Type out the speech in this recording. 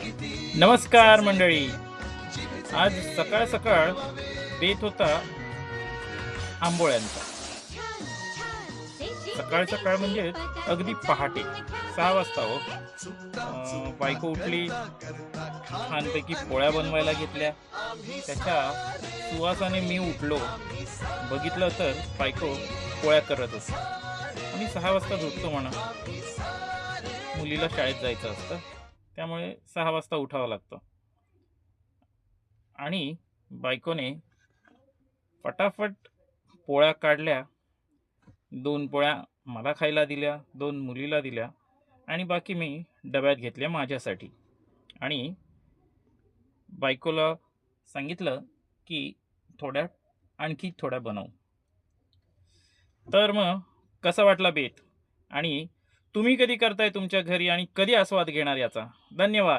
नमस्कार मंडळी. आज सकाळ सकाळ बेत होता आंबोळ्यांचा. सकाळ सकाळ म्हणजे अगदी पहाटे 6 वाजता हो. बायको उठली, छानपैकी पोळ्या बनवायला घेतल्या. त्याच्या सुवासाने मी उठलो. बघितलं तर बायको पोळ्या करत होती. आम्ही 6 वाजता झोपतो म्हणा. मुलीला शाळेत जायचं असतं, त्यामुळे 6 वाजता उठावं लागतं. आणि बायकोने फटाफट पोळ्या काढल्या. 2 पोळ्या मला खायला दिल्या, 2 मुलीला दिल्या आणि बाकी मी डब्यात घेतल्या माझ्यासाठी. आणि बायकोला सांगितलं, की आणखी थोड्या बनव. तर मग कसा वाटला बेत? आणि तुम्ही कधी करताय तुमच्या घरी आणि कधी आस्वाद घेणार याचा? धन्यवाद.